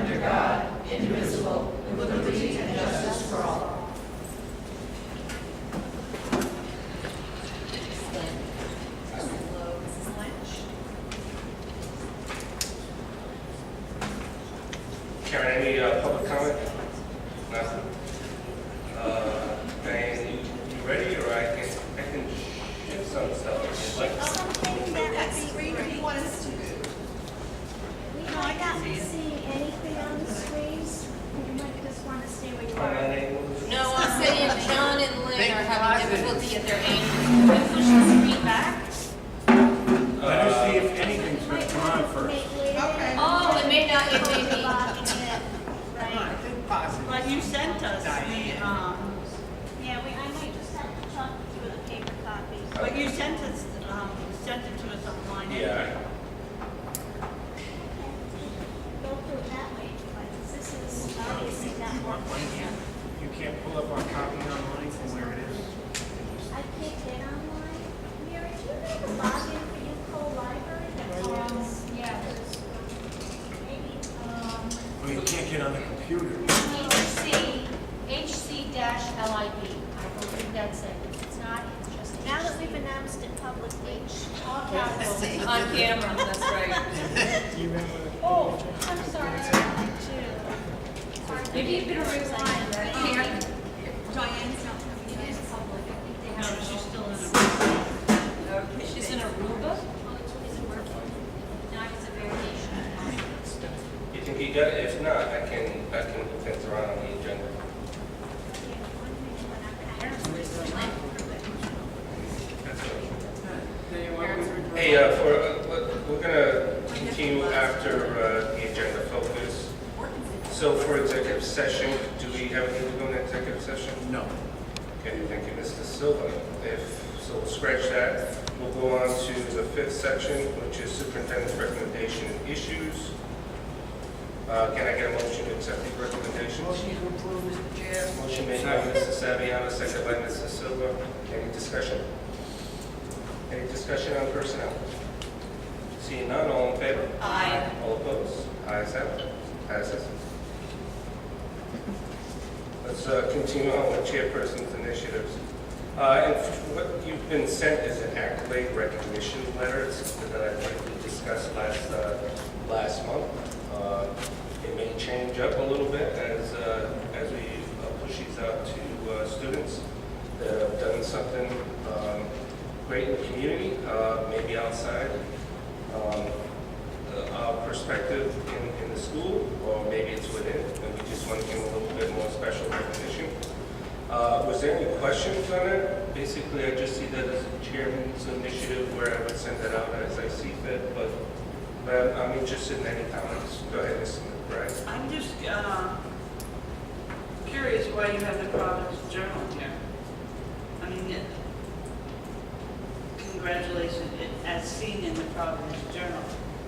under God, indivisible, with liberty and justice for all. Karen, any public comment? Nothing? Diane, you ready, or I can shift some stuff if you'd like. Something that That's would great if you want us to do. we might not be seeing anything on the screens. You might just want to stay where you My are. name was- No, I'm saying John and Lynn are having difficulty at their aim. Can we push the screen back? Let us see if anything's going to come on first. Okay. Oh, it may not, it may be. Right. think possibly. But you sent us the, Yeah, I might just have to talk to you with a paper copy. but you sent us, sent it to us online. Yeah. Go through it that way, but this is obviously not working. You can't pull up our copy online from where it is. I can't get online. Mary, do you have a login for UCO Library? Yeah. Maybe, Well, you can't get on the computer. HC-LIB. I believe that's it. If it's not, it's just. now that we've announced it publicly. All capitals. On camera, that's right. Oh, I'm sorry, I wanted to. Maybe you could rewind that. Karen? Diane's not coming in. It is public. I think they No, have. she's still in a. Okay. She's in Aruba? Is it working? No, it's a variation. You think you got it? If not, I can move things around on the agenda. That's all. Hey, we're gonna continue after the agenda focus. So for executive session, do we have anything to go in executive session? No. Okay, thank you, Mr. Silva. So we'll scratch that. We'll go on to the fifth section, which is superintendent's recommendation and issues. Can I get a motion to accept these recommendations? Motion to approve, Mr. Chair. Motion made by Mr. Saviano, second by Mr. Silva. Any discussion? Any discussion on personnel? Seeing none, all in favor? Aye. All opposed? Ayes have it. Passes. Let's continue on with chairperson's initiatives. And what you've been sent is an accolade recognition letter. It's something that I think we discussed last month. It may change up a little bit as we push these out to students that have done something great in the community, maybe outside our perspective in the school, or maybe it's within, and we just want to give them a little bit more special recognition. Was there any questions on it? Basically, I just see that as a chairman's initiative where I would send that out as I see fit, but I'm interested in any comments. Go ahead, Mr. McBride. I'm just, curious why you have the Providence Journal here. I mean, congratulations, as seen in the Providence Journal.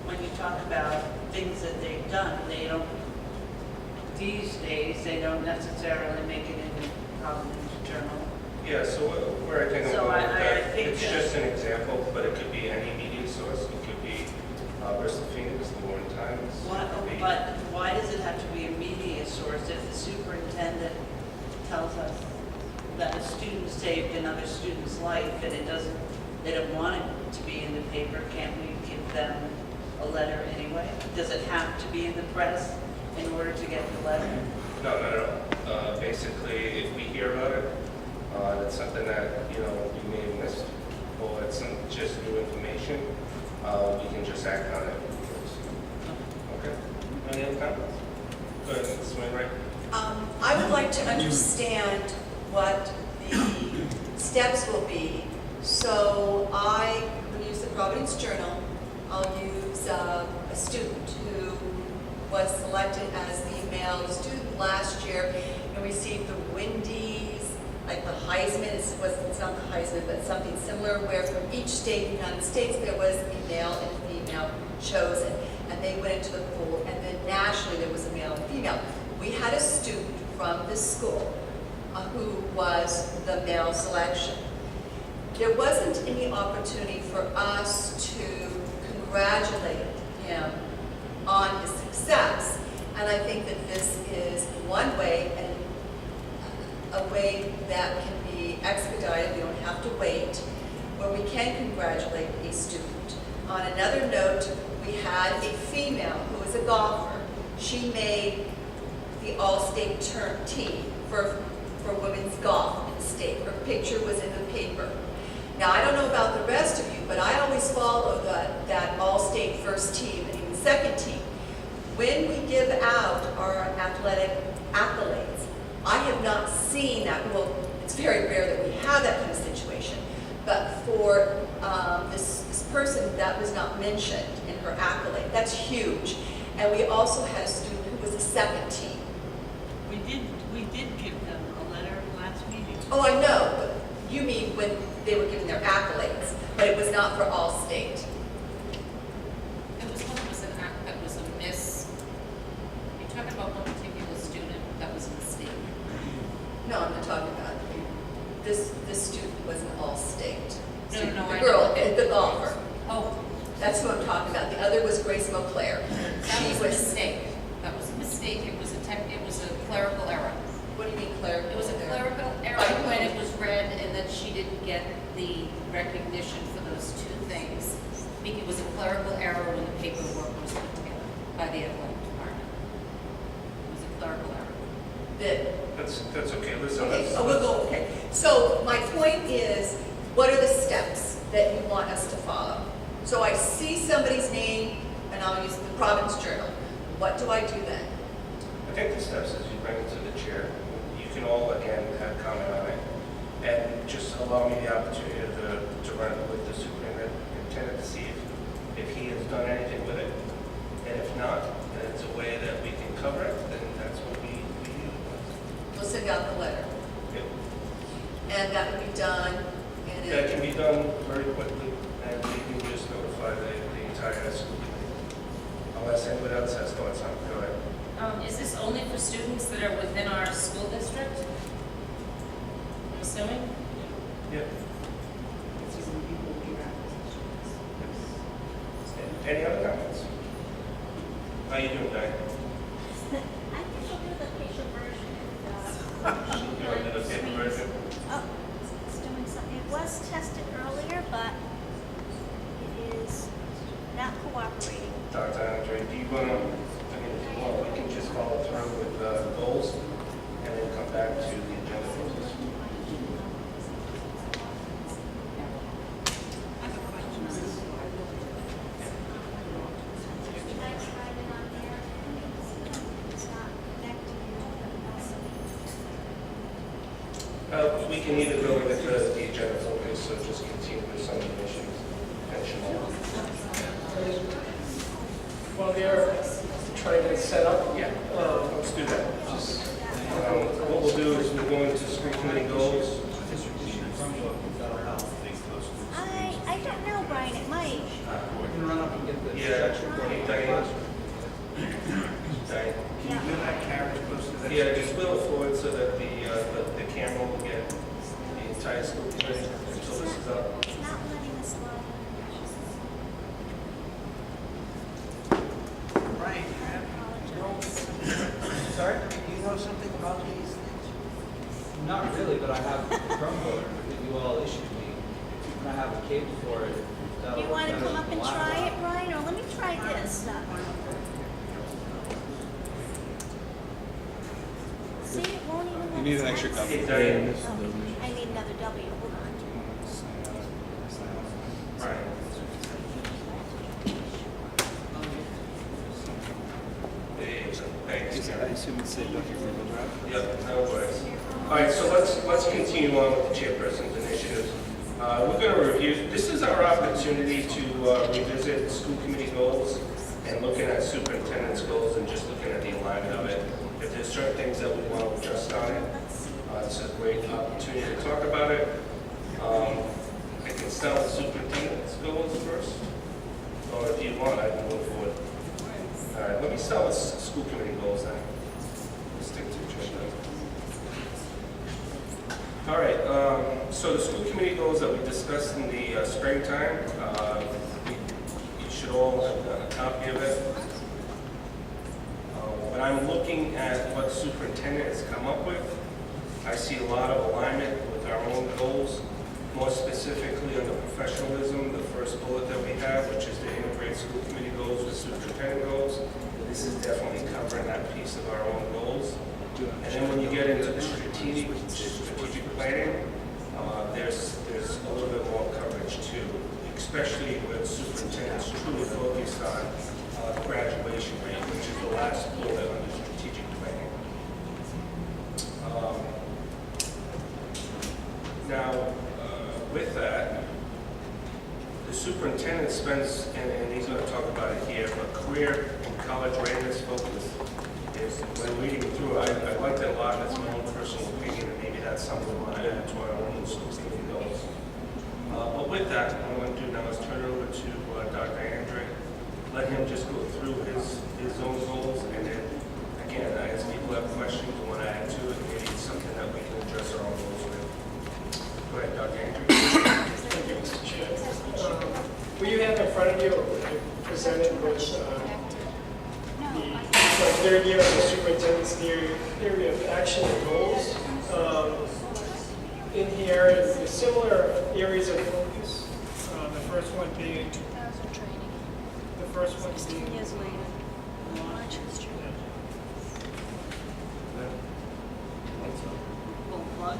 When you talk about things that they've done, they don't, these days, they don't necessarily make it in the Providence Journal. Yeah, so where I think I'm So going with I that, think it's that- just an example, but it could be any media source. It could be Bristol Phoenix, the Warren Times. What, It could be- but why does it have to be a media source if the superintendent tells us that a student saved another student's life and it doesn't, they don't want it to be in the paper, can't we give them a letter anyway? Does it have to be in the press in order to get the letter? No, not at all. Basically, if we hear about it, it's something that, we may have missed, or it's some just new information, we can just act on it. Okay? Any other comments? Go ahead, Ms. Wainwright. I would like to understand what the steps will be. So I will use the Providence Journal. I'll use a student who was selected as the male student last year and received the Wendy's, like the Heisman. It's not the Heisman, but something similar, where from each state in the United States there was a male and a female chosen, and they went into the pool, and then nationally there was a male and female. We had a student from this school who was the male selection. There wasn't any opportunity for us to congratulate him on his success. And I think that this is one way, and a way that can be expedited, we don't have to wait, where we can congratulate a student. On another note, we had a female who was a golfer. She made the all-state team for women's golf in the state. Her picture was in the paper. Now, I don't know about the rest of you, but I always follow that all-state first team and even second team. When we give out our athletic accolades, I have not seen that. Well, it's very rare that we have that kind of situation. But for this person, that was not mentioned in her accolade. That's huge. And we also had a student who was a second team. We did give them a letter last meeting. Oh, I know, but you mean when they were giving their accolades, but it was not for all state. It was one that was an act that was a miss. You're talking about one particular student that was a mistake. No, I'm not talking about this student was an all state. No, The I girl, know. the golfer. Oh, That's who I'm talking about. The other was Grace Moclair. that She was a mistake. That was a mistake. It was a clerical error. What do you mean clerical? It was a clerical error when it was read and that she didn't get the recognition for those two things. I think it was a clerical error when the paperwork was put together by the athletic department. It was a clerical error. That's okay, listen, Okay, let's, oh, we'll go, okay. So my point is, what are the steps that you want us to follow? So I see somebody's name, and I'll use the Providence Journal. What do I do then? I think the steps is you bring it to the chair. You can all, again, have comment on it. And just allow me the opportunity to run it with the superintendent to see if he has done anything with it. And if not, and it's a way that we can cover it, then that's what we use. We'll send out the letter. Yep. And that would be done in That can be done very quickly, and we can just notify the entire school committee. Unless anyone else has thoughts on it, go ahead. Is this only for students that are within our school district? I'm assuming? Yep. Any other comments? How you doing, Diane? I think she'll do the facial version. You want to do the paper version? Oh, it's doing something. It was tested earlier, but it is not cooperating. Dr. Andre, do you want to, I mean, if you want, we can just follow through with goals and then come back to the agenda focus. I have a question. I tried it on there. It's not connecting. We can either go with the agenda focus, so just continue with some of the issues. Mention all. While they're trying to set up, Yeah, let's do that. What we'll do is we'll go into school committee goals. I don't know, Brian, it might. We can run up and get the Yeah, section. Diane. Diane. Can you do that carriage close to that? Yeah, just wheel it forward so that the camera will get the entire school committee until this is up. It's not letting us log Right. in. Apologize. Sorry? Do you know something about these things? Not really, but I have a Chromebook that you all issued me, and I have a cable for it. Do you want to come up and try it, Brian, or let me try this? See, it won't even let us. You need an extra access copy. it. Diane. Oh, I need another W, hold on. Right. Thanks. I assume it's saved on your Google Drive? Yep, no worries. All right, so let's continue on with the chairperson's initiatives. We're going to review, this is our opportunity to revisit school committee goals and looking at superintendent's goals and just looking at the alignment of it. If there's certain things that we want to adjust on it, it's a great opportunity to talk about it. I can start with superintendent's goals first, or if you want, I can go forward. All right, let me start with school committee goals then. Let's stick to each other. All right, so the school committee goals that we discussed in the springtime, you should all have a copy of it. What I'm looking at what the superintendent has come up with. I see a lot of alignment with our own goals, more specifically on the professionalism, the first bullet that we have, which is the integrate school committee goals with superintendent goals. This is definitely covering that piece of our own goals. And then when you get into the strategic planning, there's a little bit more coverage too, especially with superintendents truly focused on graduation rate, which is the last bullet under strategic planning. Now, with that, the superintendent spends, and he's going to talk about it here, but career and college readiness focus is, when reading through, I liked it a lot. That's my own personal opinion, and maybe that's something we want to add to our own school committee goals. But with that, what I'm going to do now is turn it over to Dr. Andre. Let him just go through his own goals, and then, again, as people have questions and want to add to it, maybe it's something that we can address our own goals with. Go ahead, Dr. Andre. Thank you, Mr. Chair. What you have in front of you, I presented was the third year of the superintendent's theory of action and goals. In here, the similar areas of focus. The first one being the first one being years later. Full plug.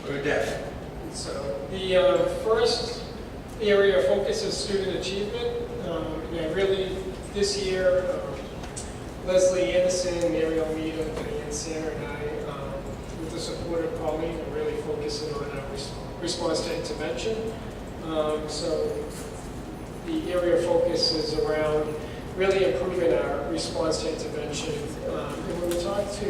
Or deaf. So the first area of focus is student achievement. And really, this year, Leslie Anderson, Mary Almeida, Diane Sarah, and I, with the support of Pauline, are really focusing on our response to intervention. So the area of focus is around really improving our response to intervention. And when we talk to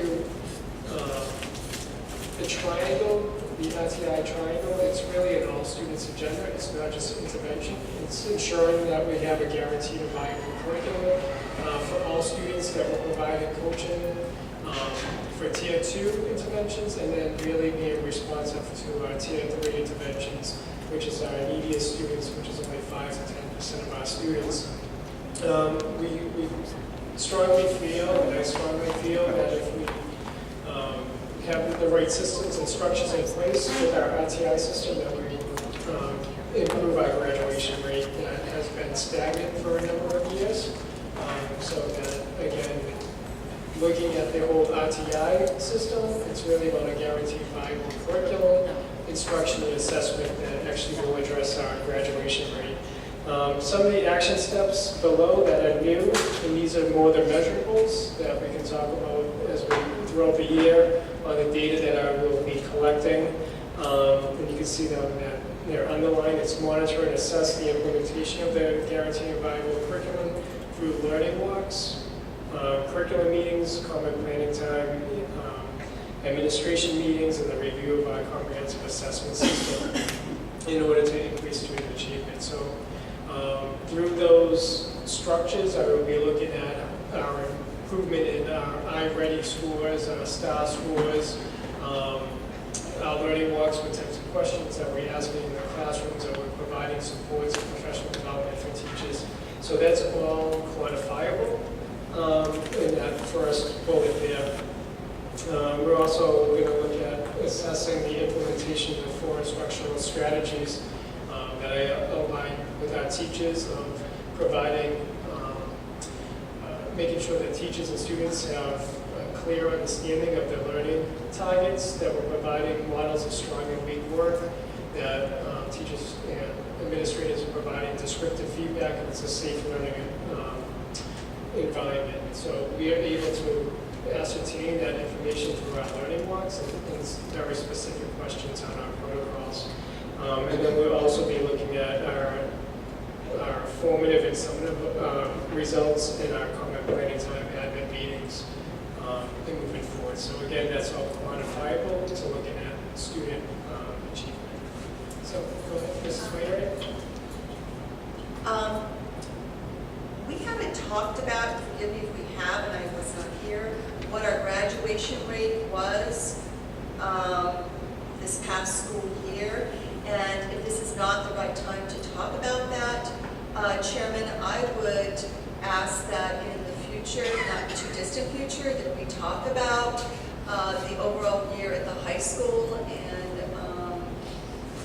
the triangle, the RTI triangle, it's really an all students agenda. It's not just intervention. It's ensuring that we have a guaranteed and viable curriculum for all students, that we're providing coaching for tier 2 interventions, and then really being responsive to our tier 3 interventions, which is our neediest students, which is only 5 to 10% of our students. We strongly feel, and I strongly feel, that if we have the right systems and structures in place with our RTI system, that we improve our graduation rate that has been stagnant for a number of years. So that, again, looking at the old RTI system, it's really about a guaranteed viable curriculum, instruction and assessment that actually will address our graduation rate. Some of the action steps below that are new, and these are more the measurables that we can talk about as we throughout the year on the data that I will be collecting. And you can see them that they're underlined. It's monitor and assess the implementation of the guaranteed and viable curriculum through learning walks, curriculum meetings, common planning time, administration meetings, and the review of our comprehensive assessment system in order to increase student achievement. So through those structures, I will be looking at our improvement in our iReady scores, our STAR scores, our learning walks with types of questions that we're asking in the classrooms, that we're providing supports and professional development for teachers. So that's all quantifiable in that first bullet there. We're also going to look at assessing the implementation of the 4 instructional strategies that I outlined with our teachers, of providing, making sure that teachers and students have a clear understanding of their learning targets, that we're providing models of strong and weak work, that teachers and administrators are providing descriptive feedback, and it's a safe learning environment. So we are able to ascertain that information through our learning walks and very specific questions on our protocols. And then we'll also be looking at our formative and summative results in our common planning time admin meetings and moving forward. So again, that's all quantifiable to looking at student achievement. So go ahead, Mrs. Wainwright. We haven't talked about, forgive me if we have, and I was not here, what our graduation rate was this past school year. And if this is not the right time to talk about that, Chairman, I would ask that in the future, not too distant future, that we talk about the overall year at the high school and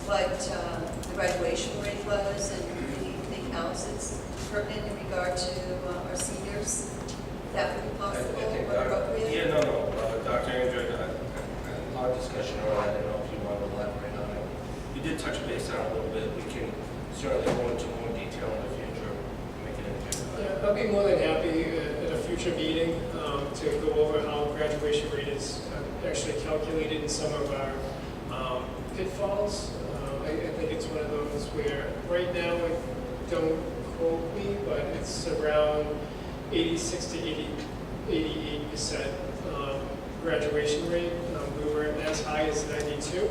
what the graduation rate was and anything else that's pertinent in regard to our seniors. That would be possible think or appropriate? Yeah, no. Dr. Andrew, a lot of discussion on that. I don't know if you want to elaborate on it. You did touch base on it a little bit. We can certainly go into more detail in the future, make it into. Yeah, I'll be more than happy at a future meeting to go over how graduation rate is actually calculated in some of our pitfalls. I think it's one of those where right now, don't quote me, but it's around 86 to 88% graduation rate. We were as high as 92.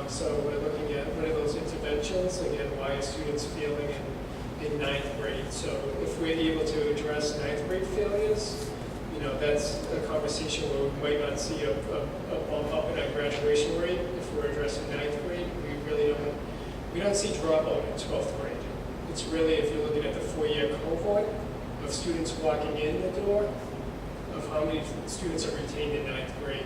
So we're looking at one of those interventions, again, why are students failing in ninth grade? So if we're able to address ninth grade failures, that's a conversation where we might not see a bump up in our graduation rate. If we're addressing ninth grade, we don't see dropout in 12th grade. It's really, if you're looking at the 4-year cohort of students walking in the door, of how many students are retained in ninth grade.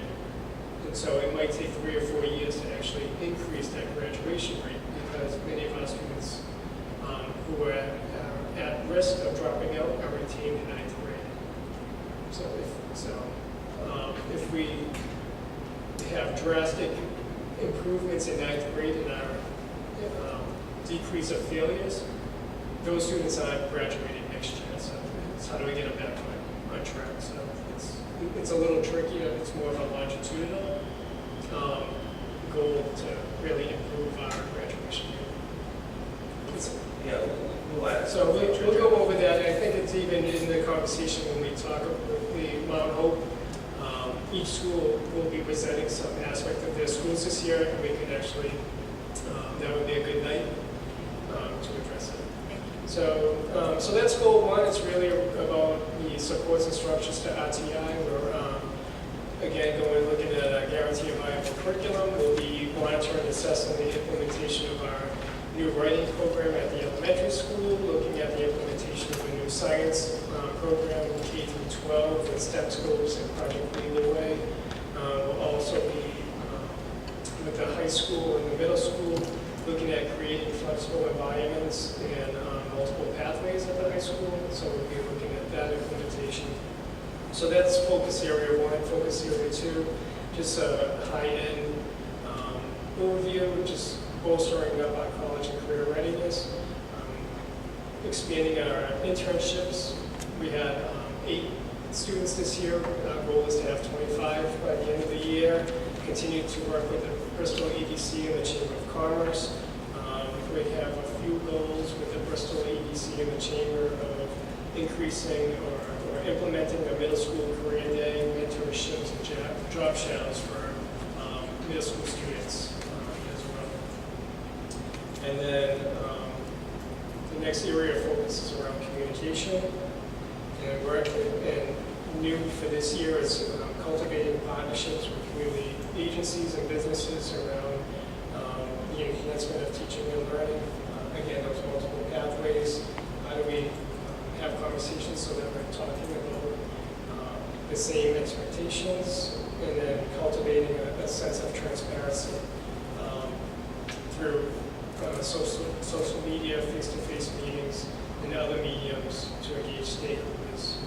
And so it might take 3 or 4 years to actually increase that graduation rate because many of our students who are at risk of dropping out are retained in ninth grade. If we have drastic improvements in ninth grade in our decrease of failures, those students aren't graduating next year. So how do we get them back on track? So it's a little trickier. It's more of a longitudinal goal to really improve our graduation rate. Yeah, we'll add. So we'll go over that. I think it's even in the conversation when we talk about the Mount Hope. Each school will be presenting some aspect of their schools this year, and we can actually, that would be a good night to address it. So that's goal one. It's really about the supports and structures to RTI. We're, again, looking at a guarantee of viable curriculum. We'll be monitoring and assessing the implementation of our new writing program at the elementary school, looking at the implementation of a new science program in K through 12 with STEM scopes and Project Lead the Way. We'll also be with the high school and the middle school, looking at creating flexible environments and multiple pathways at the high school. So we'll be looking at that implementation. So that's focus area one. Focus area two, just a high-end overview, just bolstering up our college and career readiness, expanding our internships. We had 8 students this year. Our goal is to have 25 by the end of the year. Continue to work with the Bristol EDC and the Chamber of Commerce. We have a few goals with the Bristol EDC and the Chamber of increasing or implementing a middle school career day, mentorships, and job shadows for middle school students as well. And then the next area of focus is around communication. And new for this year is cultivating partnerships with community agencies and businesses around the enhancement of teaching and learning. Again, those multiple pathways. How do we have conversations so that we're talking about the same expectations, and then cultivating a sense of transparency through social media, face-to-face meetings, and other mediums to engage stakeholders.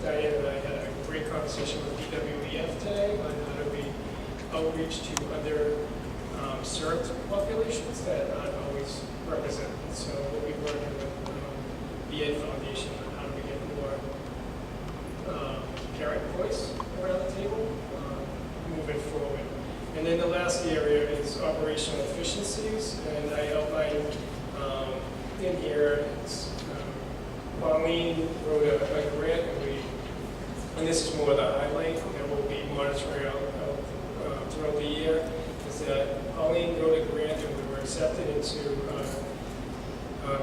Diane and I had a great conversation with BWEF today on how do we outreach to other served populations that aren't always represented. So we'll be working with the Ed Foundation on how do we get more parent voice around the table moving forward. And then the last area is operational efficiencies, and I outlined in here, Pauline wrote a grant, and this is more the highlight that we'll be monitoring out throughout the year, is that Pauline wrote a grant and we were accepted into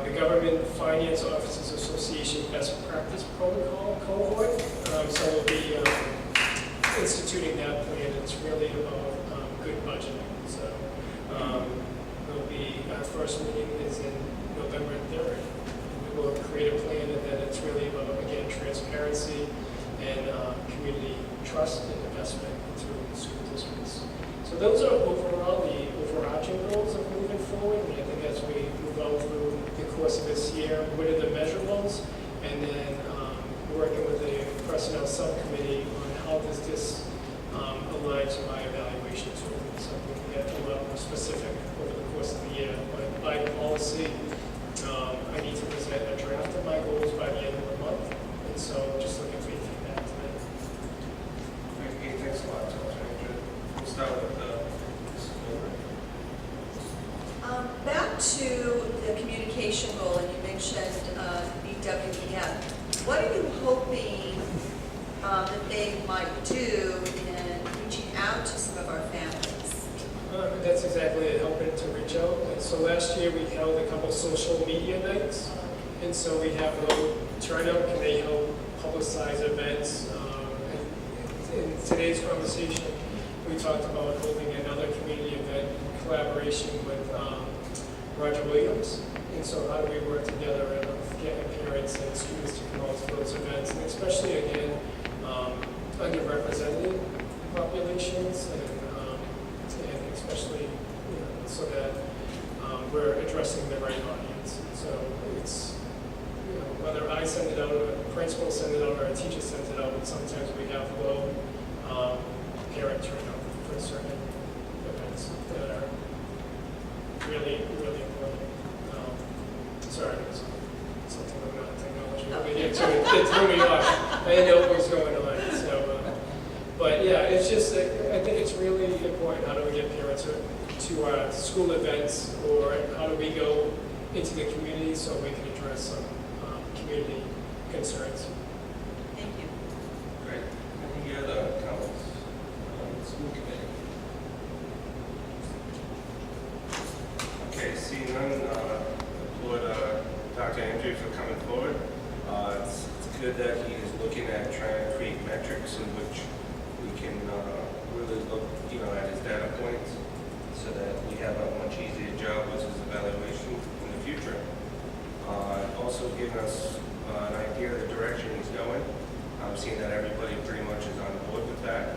the Government Finance Officers Association Best Practice Protocol cohort. So we'll be instituting that plan. It's really about good budgeting. So it'll be, our first meeting is in November 3rd. We will create a plan, and then it's really about, again, transparency and community trust and investment into the school districts. So those are overall the overarching goals of moving forward. And I think as we move on through the course of this year, what are the measurables? And then working with the personnel subcommittee on how does this align to my evaluation tool. So we can get a lot more specific over the course of the year. But by policy, I need to present a draft of my goals by the end of the month. And so just looking for your feedback tonight. Great, thanks a lot, Dr. Andrew. We'll start with Mrs. Goldberg. Back to the communication goal, and you mentioned BWEF. What are you hoping that they might do in reaching out to some of our families? That's exactly it, helping to reach out. And so last year we held a couple social media nights. And so we have low turnout. Can they help publicize events? In today's conversation, we talked about holding another community event in collaboration with Roger Williams. And so how do we work together and get parents and students to come out to those events, and especially, again, underrepresented populations, and especially, so that we're addressing the right audience. So it's, whether I send it out, or a principal sends it out, or a teacher sends it out, and sometimes we have low parent turnout for certain events that are really, really important. Sorry, it was something about technology. But it threw me off. I didn't know what was going on. So, but yeah, it's just, I think it's really important. How do we get parents to our school events, or how do we go into the community so we can address some community concerns? Thank you. Great. Any other comments on the school committee? Okay, seeing none, applaud Dr. Andrew for coming forward. It's good that he is looking at trying to create metrics in which we can really look, at his data points, so that we have a much easier job with his evaluation in the future. Also giving us an idea of the direction he's going. I'm seeing that everybody pretty much is on board with that.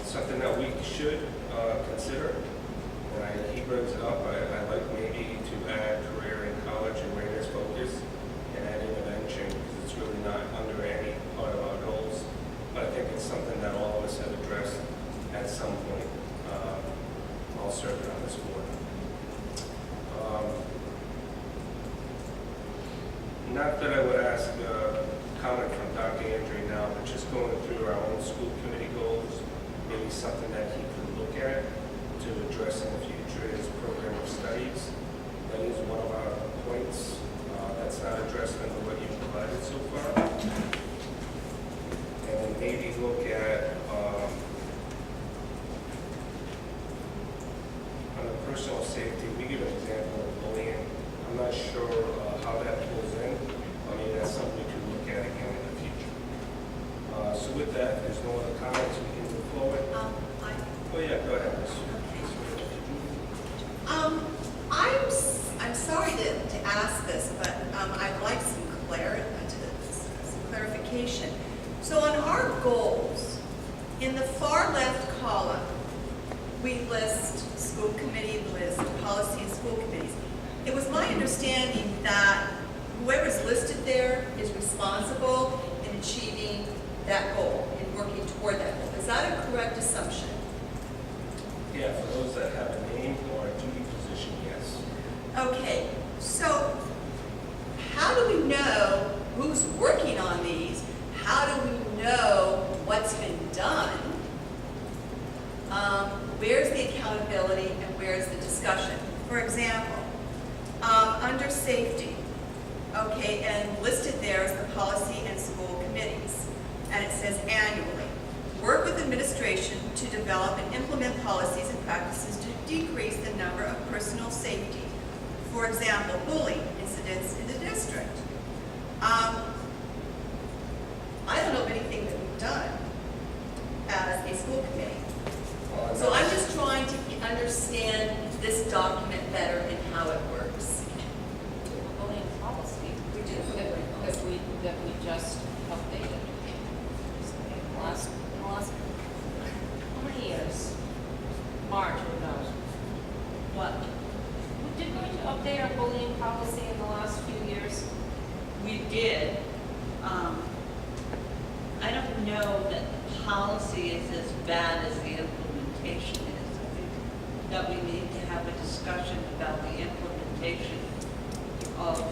Something that we should consider, and he brings it up, I'd like maybe to add career and college awareness focus and add intervention, because it's really not under any part of our goals. But I think it's something that all of us have addressed at some point while serving on this board. Not that I would ask comment from Dr. Andrew now, but just going through our own school committee goals, maybe something that he could look at to address in the future is program of studies. That is one of our points that's not addressed under what you've provided so far. And then maybe look at on the personal safety. We give an example of bullying. I'm not sure how that pulls in. I mean, that's something we could look at again in the future. So with that, there's no other comments, we can move forward. Oh yeah, go ahead. I'm sorry to ask this, but I'd like some clarification. So on our goals, in the far left column, we list school committee, list policy and school committees. It was my understanding that whoever's listed there is responsible in achieving that goal and working toward that goal. Is that a correct assumption? Yeah, for those that have a name or a duty position, yes. Okay, so how do we know who's working on these? How do we know what's been done? Where's the accountability and where's the discussion? For example, under safety, okay, and listed there is the policy and school committees. And it says annually, work with administration to develop and implement policies and practices to decrease the number of personal safety. For example, bullying incidents in the district. I don't know of anything that we've done school committee. Well, So I'm just trying to understand this document better and how it works. Bullying policy. We do. That we just updated. In the last, how many years? March, who knows? What? Did we update our bullying policy in the last few years? We did. I don't know that the policy is as bad as the implementation is. I think that we need to have a discussion about the implementation of,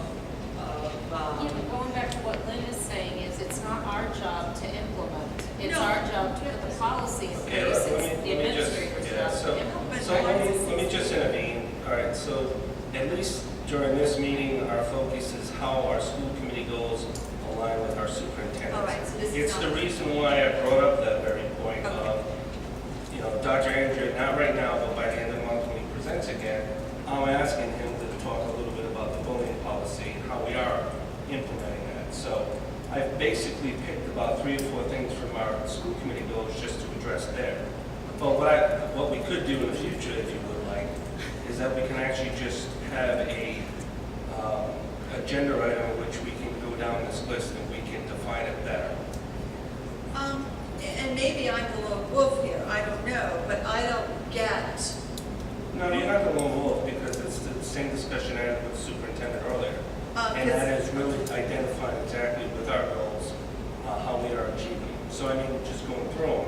Yeah, but going back to what Lynn is saying is it's not our job to implement. It's No. our job to put the policy in Okay, place. let It's me the just, administrator's yeah, job so, to implement. so let me just intervene. All right, so at least during this meeting, our focus is how our school committee goals align with our superintendent. All right, so this is It's the not- reason why I brought up that very point Okay. of, you know, Dr. Andrew, not right now, but by the end of the month when he presents again, I'm asking him to talk a little bit about the bullying policy, how we are implementing that. So I've basically picked about 3 or 4 things from our school committee goals just to address there. But what we could do in the future, if you would like, is that we can actually just have a agenda item in which we can go down this list and we can define it better. And maybe I'm the lone wolf here, I don't know, but I don't get, No, you're not the lone wolf because it's the same discussion I had with the superintendent earlier. And that is really identifying exactly with our goals, how we are achieving. So I mean, just going through them,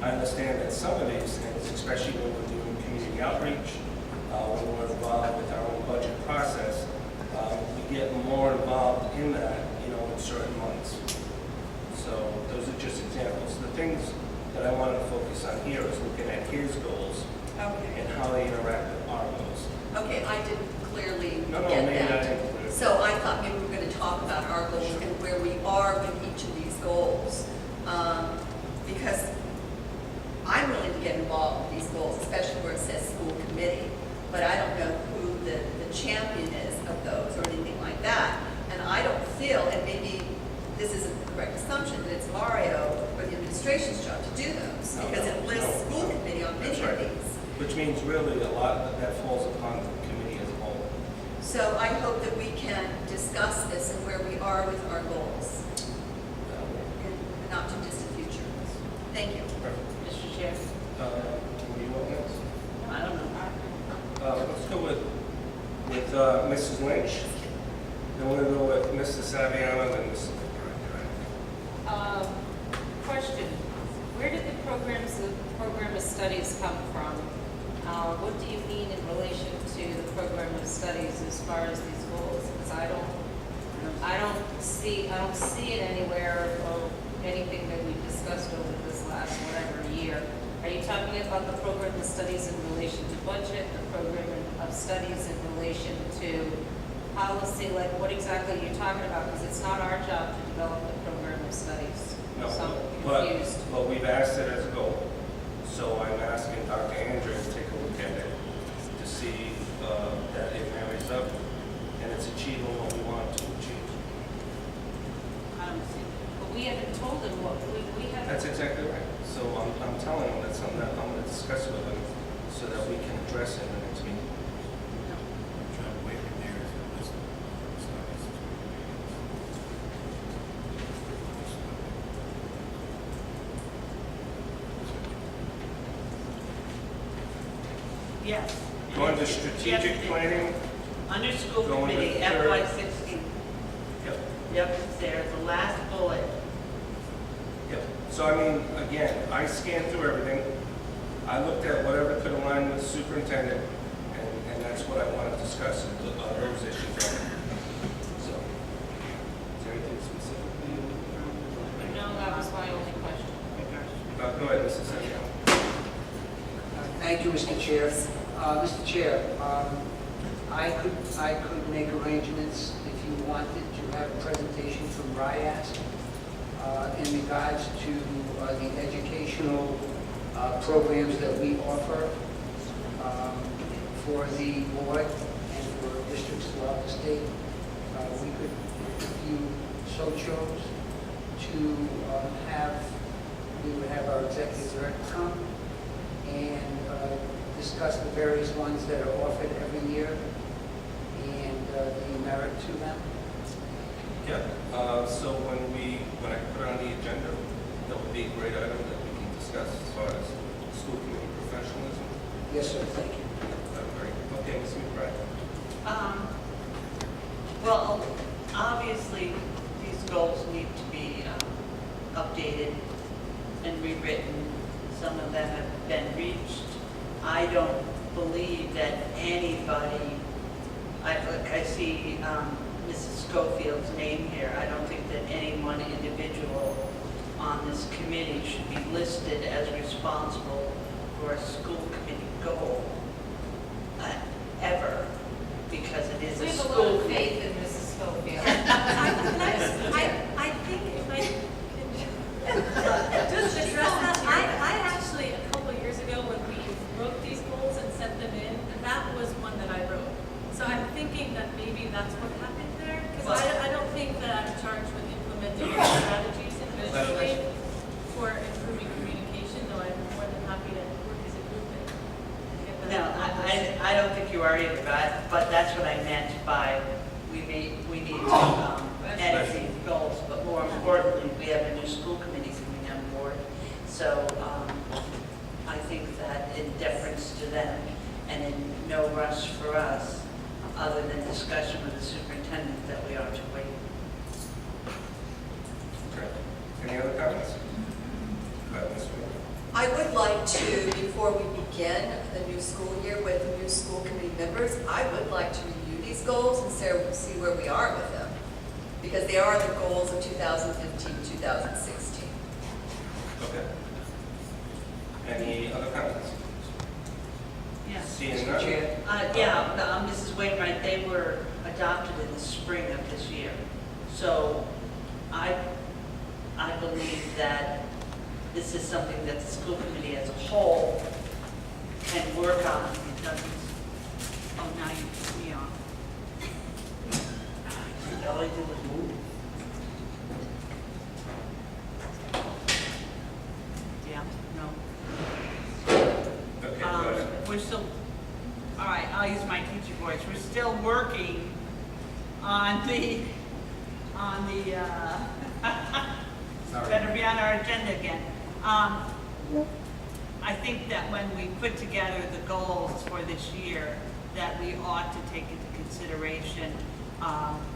I understand that some of these things, especially when we're doing community outreach, when we're involved with our own budget process, we get more involved in that, you know, in certain months. So those are just examples. The things that I wanted to focus on here is looking at his goals okay, and how they interact with our goals. okay, I didn't clearly No, no, get maybe that. not included. So I thought maybe we were going to talk about our goals and where we are with each of these goals. Because I'm willing to get involved with these goals, especially where it says school committee, but I don't know who the champion is of those or anything like that. And I don't feel, and maybe this isn't the correct assumption, that it's Mario or the administration's job to do those, No, because it lists no, school committee on many That's of right. these. Which means really a lot of that falls upon the committee as a whole. So I hope that we can discuss this and where we are with our goals in the not too distant future. Thank you. Mr. Chair? What do you want next? I don't know. Let's go with Mrs. Lynch. Then we're going to go with Mr. Saviano and Mrs. Question, where did the program of studies come from? What do you mean in relation to the program of studies as far as these goals? Because I don't see it anywhere or anything that we've discussed over this last whatever year. Are you talking about the program of studies in relation to budget, the program of studies in relation to policy? Like, what exactly are you talking about? Because it's not our job to develop the program of studies. No, So I'm but confused. we've asked it as a goal. So I'm asking Dr. Andrew to take a look at it to see that it marries up and it's achieving what we want to achieve. I don't see it. But we haven't told them what, we haven't. That's exactly right. So I'm telling him that's something that I'm going to discuss with him so that we can address it in the next meeting. Trying to wait in there for this. Yes. Going to Yes, strategic it is. planning. Under school Going to committee, third. FY16. Yep. Yep, it's there, the last bullet. Yep. So I mean, again, I scanned through everything. I looked at whatever could align with the superintendent, and that's what I want to discuss, those issues. So, is there anything specifically? No, that was my only question. Go ahead, Mrs. Saviano. Thank you, Mr. Chair. Mr. Chair, I could make arrangements if you wanted to have a presentation from RIAS in regards to the educational programs that we offer for the board and for districts throughout the state. We could, if you so chose, to have we would have our executive director come and discuss the various ones that are offered every year and the merit to them. Yeah, so when I put it on the agenda, that would be a great item that we can discuss as far as school committee professionalism. Yes, sir, thank you. Great. Okay, Ms. McBride. Well, obviously, these goals need to be updated and rewritten. Some of them have been reached. I don't believe that anybody, I see Mrs. Schofield's name here. I don't think that any one individual on this committee should be listed as responsible for a school committee goal, ever, because it is We a have a lot school of committee. faith in Mrs. Schofield. I think if I can just address that, I actually, a couple of years ago, when we wrote these goals and sent them in, that was one that I wrote. So I'm thinking that maybe that's what happened there, because I don't think that I'm charged with implementing any strategies individually for improving communication, though I'm more than happy to work as a group and get that. No, I don't think you are either, but that's what I meant by we need to edit these goals. But more importantly, we have a new school committee coming on board. So I think that in deference to them and in no rush for us, other than discussion with the superintendent, that we are to wait. Okay. Any other comments? Ms. McBride. I would like to, before we begin the new school year with the new school committee members, I would like to review these goals and see where we are with them. Because they are the goals of 2015, 2016. Okay. Any other comments? Yeah. Seeing none? Chair? Mrs. Wainwright, they were adopted in the spring of this year. So I believe that this is something that the school committee as a whole can work on. It doesn't, oh, now you put me on. All I did was move. Yeah, no. Okay, go ahead. We're still, all right, I'll use my teacher voice. We're still working on the, better be on our agenda again. I think that when we put together the goals for this year, that we ought to take into consideration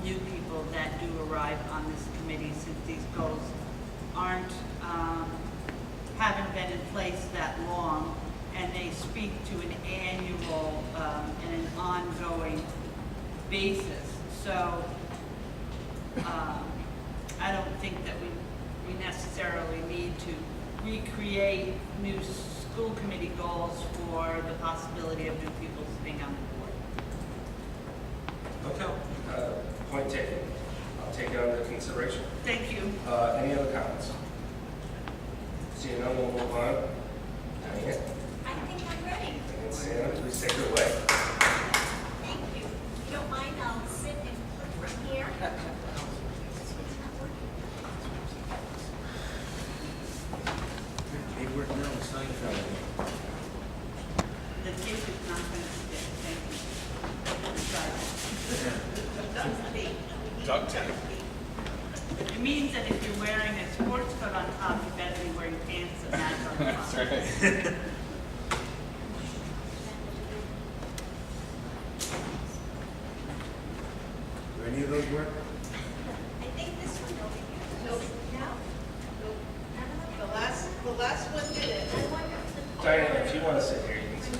new people that do arrive on this committee, since these goals haven't been in place that long, and they speak to an annual and an ongoing basis. So I don't think that we necessarily need to recreate new school committee goals for the possibility of new people sitting on the board. Okay. Point taken. I'll take it under consideration. Thank you. Any other comments? Seeing none, we'll move on. Diane I think I'm ready. and Santa, please take it away. Thank you. If you don't mind, I'll sit and put from here. The tape is not going to stick. Thank you. Duct tape. It means that if you're wearing a sports coat on top, you better be wearing pants and that's on top. That's right. Do any of those work? I think this one over here. No? None of them? The last one did it. I wonder if the. Diane, if you want to sit here, you can sit.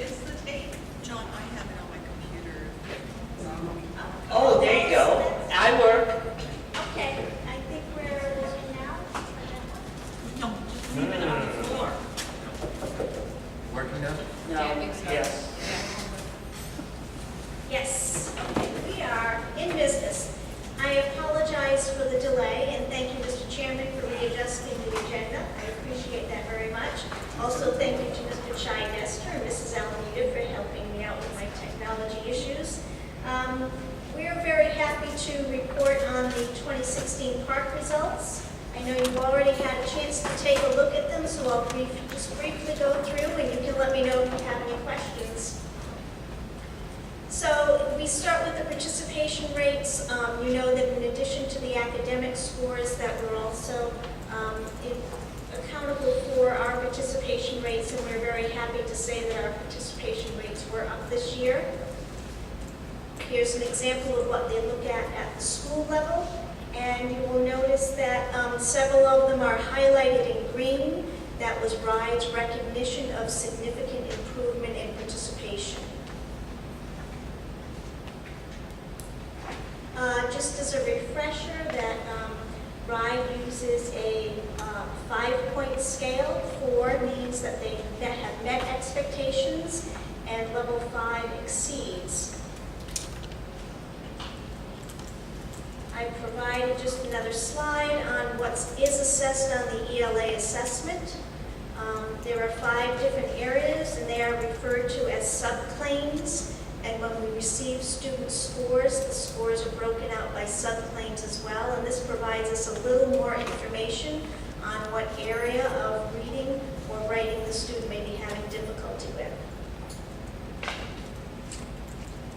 It's the tape. John, I have it on my computer. Oh, there you go. I work. Okay, I think we're ready now. No, just leave it on the floor. Working now? No, Yeah, I think so. yes. Yes, okay, we are in business. I apologize for the delay, and thank you, Mr. Chairman, for readjusting the agenda. I appreciate that very much. Also, thank you to Mr. Chai Nestor and Mrs. Alameda for helping me out with my technology issues. We are very happy to report on the 2016 park results. I know you've already had a chance to take a look at them, so I'll just briefly go through, and you can let me know if you have any questions. So we start with the participation rates. You know that in addition to the academic scores, that we're also accountable for our participation rates, and we're very happy to say that our participation rates were up this year. Here's an example of what they look at the school level, and you will notice that several of them are highlighted in green. That was RIDE's recognition of significant improvement in participation. Just as a refresher, that RIDE uses a 5-point scale. 4 means that they have met expectations, and level 5 exceeds. I provided just another slide on what is assessed on the ELA assessment. There are 5 different areas, and they are referred to as subclaims. And when we receive student scores, the scores are broken out by subclaims as well. And this provides us a little more information on what area of reading or writing the student may be having difficulty with.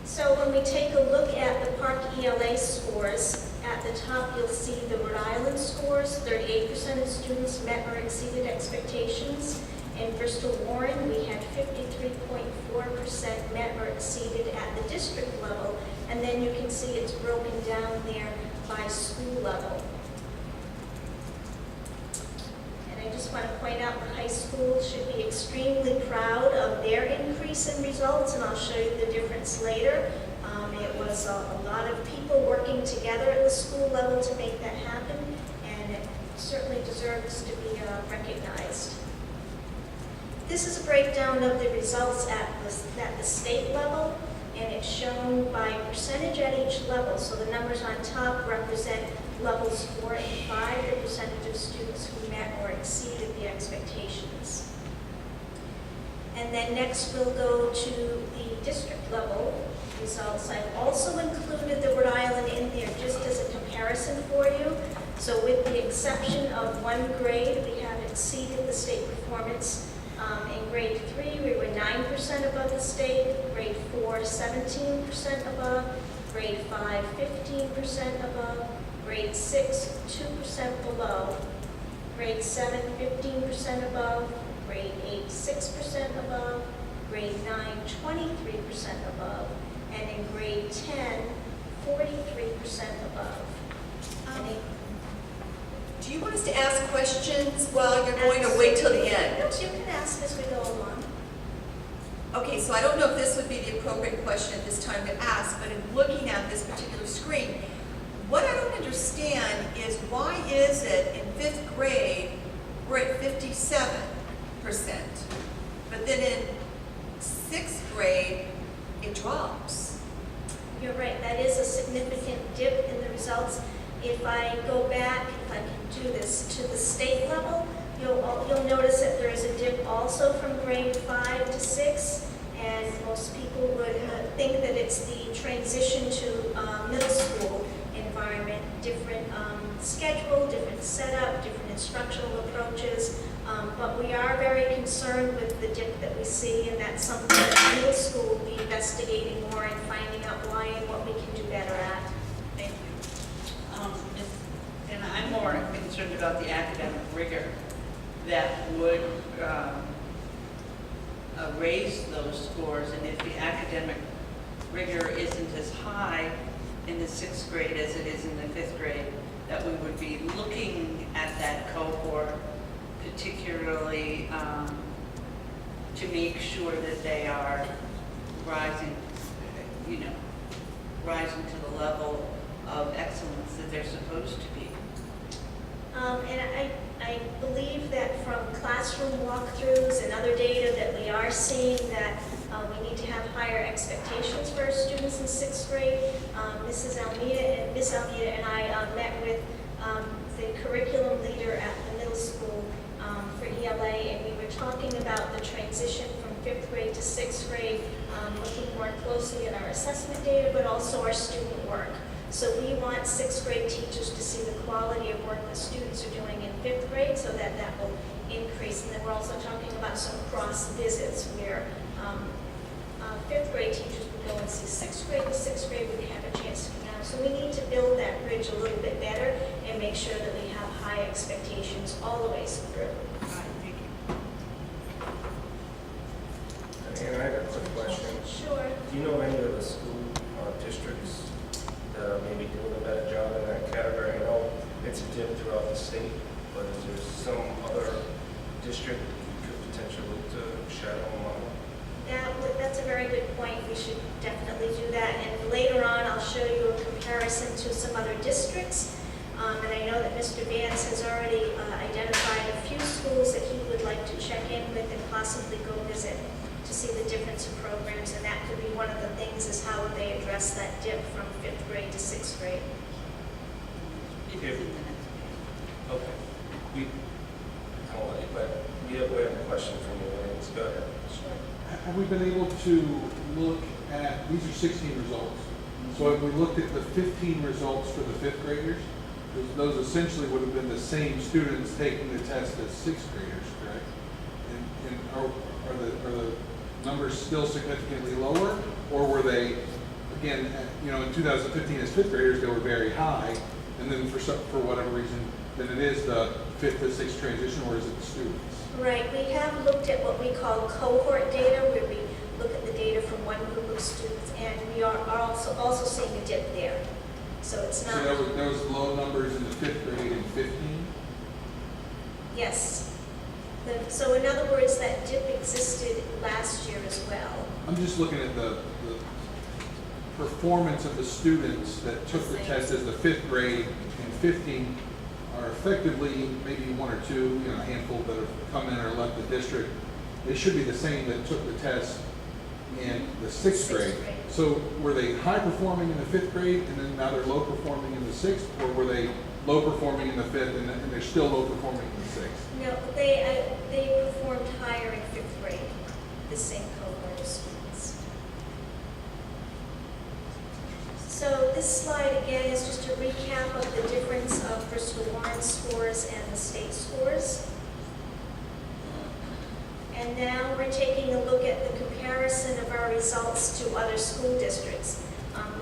So when we take a look at the Park ELA scores, at the top you'll see the Rhode Island scores. 38% of students met or exceeded expectations. In Bristol Warren, we had 53.4% met or exceeded at the district level, and then you can see it's broken down there by school level. And I just want to point out the high school should be extremely proud of their increase in results, and I'll show you the difference later. It was a lot of people working together at the school level to make that happen, and it certainly deserves to be recognized. This is a breakdown of the results at the state level, and it's shown by percentage at each level. So the numbers on top represent levels 4 and 5, the percentage of students who met or exceeded the expectations. And then next we'll go to the district level results. I've also included the Rhode Island in there just as a comparison for you. So with the exception of one grade, we have exceeded the state performance. In grade 3, we were 9% above the state, grade 4, 17% above, grade 5, 15% above, grade 6, 2% below, grade 7, 15% above, grade 8, 6% above, grade 9, 23% above, and in grade 10, 43% above. Do you want us to ask questions while you're going, or wait till the end? No, you can ask as we go along. Okay, so I don't know if this would be the appropriate question at this time to ask, but in looking at this particular screen, what I don't understand is why is it in 5th grade we're at 57%, but then in 6th grade it drops? You're right, that is a significant dip in the results. If I go back, if I can do this, to the state level, you'll notice that there is a dip also from grade 5 to 6, and most people would think that it's the transition to middle school environment, different schedule, different setup, different instructional approaches, but we are very concerned with the dip that we see, and that's something that middle school will be investigating more and finding out why and what we can do better at. Thank you. And I'm more concerned about the academic rigor that would raise those scores, and if the academic rigor isn't as high in the 6th grade as it is in the 5th grade, that we would be looking at that cohort particularly to make sure that they are rising, rising to the level of excellence that they're supposed to be. And I believe that from classroom walkthroughs and other data that we are seeing that we need to have higher expectations for our students in 6th grade. Miss Almeida and I met with the curriculum leader at the middle school for ELA, and we were talking about the transition from 5th grade to 6th grade, looking more closely at our assessment data, but also our student work. So we want sixth grade teachers to see the quality of work the students are doing in fifth grade, so that will increase. And then we're also talking about some cross visits where fifth grade teachers would go and see sixth grade, the sixth grade would have a chance to come out. So we need to build that bridge a little bit better and make sure that we have high expectations all the way through. And I have a quick question. Sure. Do you know any of the school districts that are maybe doing a better job in that category? I know it's a dip throughout the state, but is there some other district you could potentially look to shadow a model? That's a very good point. We should definitely do that. And later on, I'll show you a comparison to some other districts. And I know that Mr. Vance has already identified a few schools that he would like to check in with and possibly go visit to see the difference in programs. And that could be one of the things, is how would they address that dip from fifth grade to sixth grade. Okay. We have a question from you. Let's go ahead. Have we been able to look at, these are 16 results, so have we looked at the 15 results for the fifth graders? Those essentially would have been the same students taking the test as sixth graders, correct? And are the numbers still significantly lower, or were they, again, in 2015 as fifth graders, they were very high, and then for whatever reason, then it is the fifth to sixth transition, or is it the students? Right, we have looked at what we call cohort data, where we look at the data from one group of students, and we are also seeing a dip there. So it's not. So there was low numbers in the fifth grade in 15? Yes. So in other words, that dip existed last year as well. I'm just looking at the performance of the students that took the test as the fifth grade in 15 are effectively maybe one or two, a handful that have come in or left the district. They should be the same that took the test in the sixth grade. So were they high performing in the fifth grade and then now they're low performing in the sixth, or were they low performing in the fifth and they're still low performing in the sixth? No, they performed higher in fifth grade, the same cohort of students. So this slide again is just a recap of the difference of Bristol Warren scores and the state scores. And now we're taking a look at the comparison of our results to other school districts.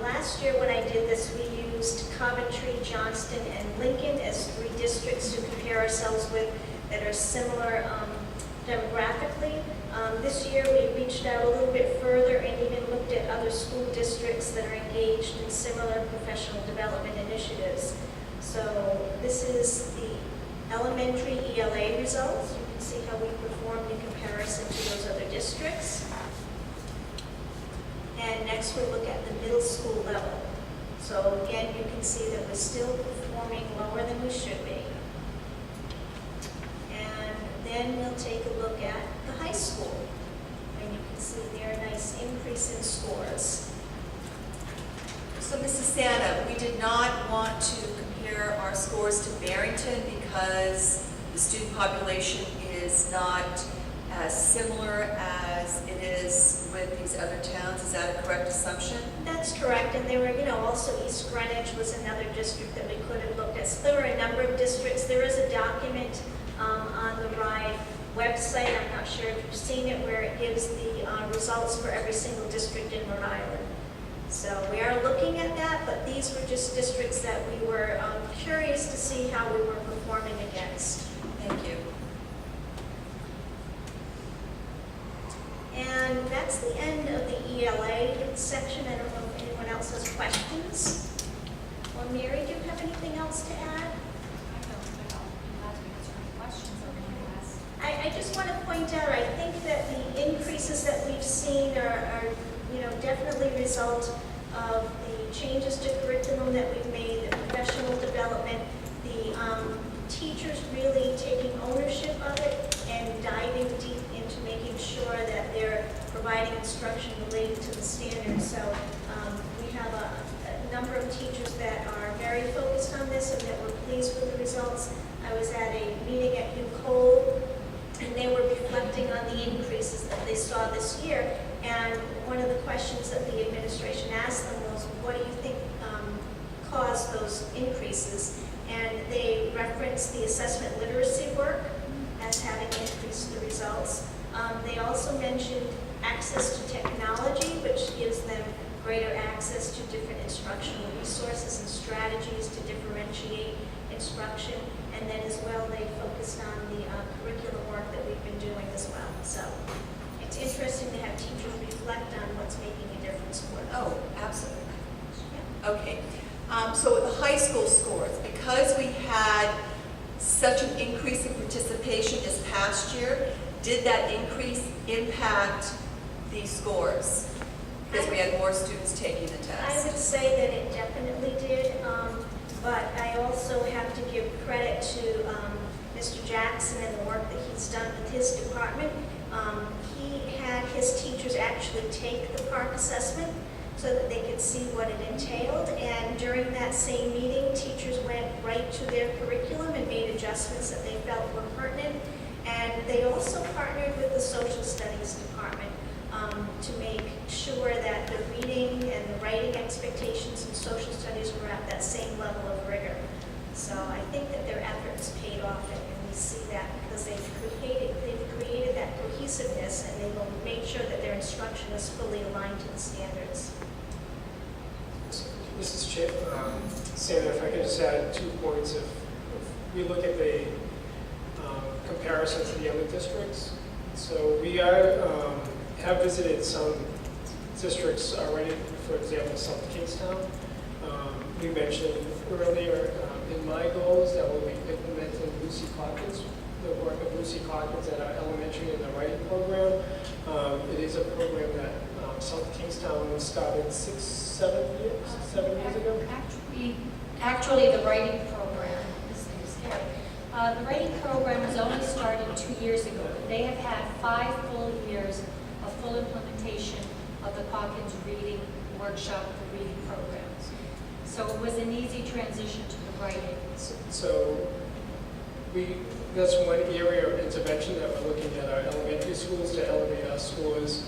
Last year when I did this, we used Coventry, Johnston, and Lincoln as three districts to compare ourselves with that are similar demographically. This year we reached out a little bit further and even looked at other school districts that are engaged in similar professional development initiatives. So this is the elementary ELA results. You can see how we performed in comparison to those other districts. And next we look at the middle school level. So again, you can see that we're still performing lower than we should be. And then we'll take a look at the high school. And you can see there a nice increase in scores. So Mrs. Santa, we did not want to compare our scores to Barrington because the student population is not as similar as it is with these other towns. Is that a correct assumption? That's correct, and there were, also East Greenwich was another district that we could have looked at. So there were a number of districts. There is a document on the RIDE website, I'm not sure if you've seen it, where it gives the results for every single district in Rhode Island. So we are looking at that, but these were just districts that we were curious to see how we were performing against. Thank you. And that's the end of the ELA section. I don't know if anyone else has questions. Well, Mary, do you have anything else to add? I just want to point out, I think that the increases that we've seen are definitely a result of the changes to curriculum that we've made, the professional development, the teachers really taking ownership of it and diving deep into making sure that they're providing instruction related to the standards. So we have a number of teachers that are very focused on this and that were pleased with the results. I was at a meeting at UCole, and they were reflecting on the increases that they saw this year. And one of the questions that the administration asked them was, what do you think caused those increases. And they reference the assessment literacy work as having increased the results. They also mentioned access to technology, which gives them greater access to different instructional resources and strategies to differentiate instruction. And then as well, they focused on the curriculum work that we've been doing as well. So it's interesting to have teachers reflect on what's making a difference for them. Oh, absolutely. Okay. So with the high school scores, because we had such an increase in participation this past year, did that increase impact these scores? Because we had more students taking the I test. would say that it definitely did, but I also have to give credit to Mr. Jackson and the work that he's done with his department. He had his teachers actually take the PARCC assessment so that they could see what it entailed, and during that same meeting, teachers went right to their curriculum and made adjustments that they felt were pertinent. And they also partnered with the social studies department to make sure that the reading and the writing expectations in social studies were at that same level of rigor. So I think that their efforts paid off, and we see that because they've created that cohesiveness, and they will make sure that their instruction is fully aligned to the standards. Mrs. Chair, Sandra, if I could just add 2 points. If we look at the comparison to the other districts, so we have visited some districts already, for example, South Kingstown. We mentioned earlier in my goals that we'll be implementing Lucy Calkins, the work of Lucy Calkins at our elementary in the writing program. It is a program that South Kingstown started 7 years ago. Actually, the writing program, this thing is scary. The writing program was only started 2 years ago. They have had 5 full years of full implementation of the Calkins reading workshop, the reading programs. So it was an easy transition to the writing. So that's one area of intervention that we're looking at our elementary schools to elevate our scores.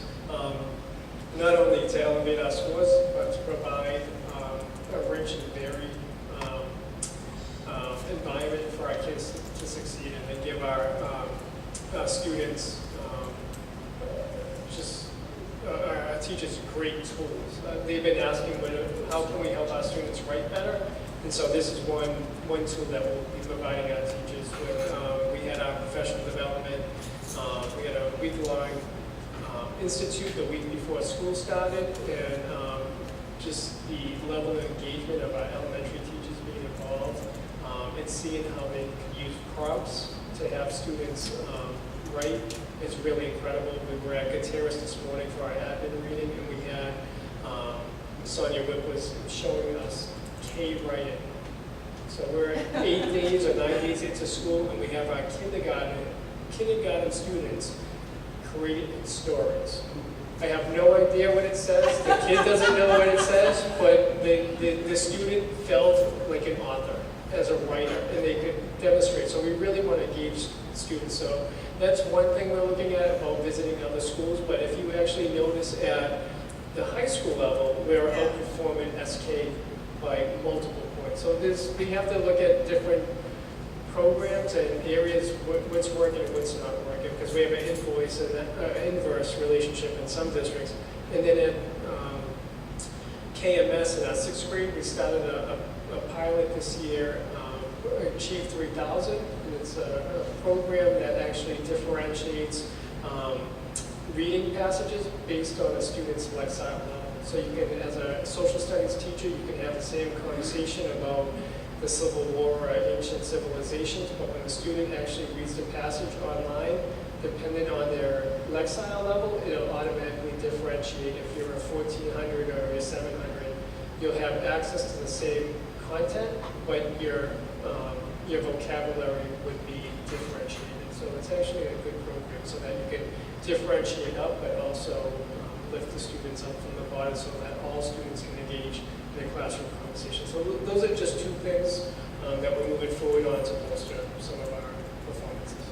Not only to elevate our scores, but to provide a rich and varied environment for our kids to succeed, and to give our students our teachers great tools. They've been asking, how can we help our students write better? And so this is one tool that we'll be providing our teachers with. We had our professional development. We had a week-long institute the week before school started, and just the level of engagement of our elementary teachers being involved, and seeing how they could use prompts to have students write is really incredible. We were at Gutierrez this morning for our admin reading, and we had Sonia Whip was showing us K writing. So we're 8 days or 9 days into school, and we have our kindergarten students creating stories. I have no idea what it says. The kid doesn't know what it says, but the student felt like an author as a writer, and they could demonstrate. So we really want to engage students. So that's one thing we're looking at about visiting other schools. But if you actually notice at the high school level, we're outperforming SK by multiple points. So we have to look at different programs and areas, what's working and what's not working, because we have an inverse relationship in some districts. And then at KMS in our 6th grade, we started a pilot this year, Achieve 3000, and it's a program that actually differentiates reading passages based on a student's lifestyle level. So you can, as a social studies teacher, you can have the same conversation about the Civil War or ancient civilizations, but when the student actually reads the passage online, depending on their lexile level, it'll automatically differentiate. If you're a 1400 or a 700, you'll have access to the same content, but your vocabulary would be differentiated. So it's actually a good program so that you can differentiate up, but also lift the students up from the bottom so that all students can engage in a classroom conversation. So those are just 2 things that we're moving forward on to bolster some of our performances.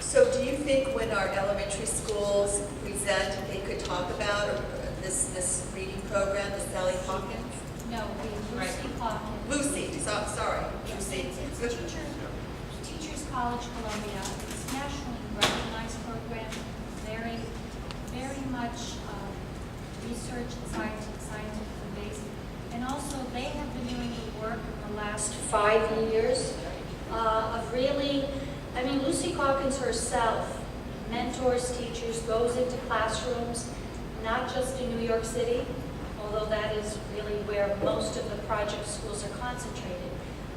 So do you think when our elementary schools present, they could talk about this reading program, the Sally Hawkins? No, the Lucy Hawkins. Lucy, sorry, Lucy. It's a Teachers College Columbia. It's a nationally recognized program, very, very much research and scientifically based. And also, they have been doing the work in the last 5 years of really, I mean, Lucy Hawkins herself mentors teachers, goes into classrooms, not just in New York City, although that is really where most of the project schools are concentrated,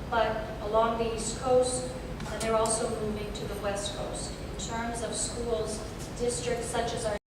but along the East Coast, and they're also moving to the West Coast. In terms of schools, districts such as our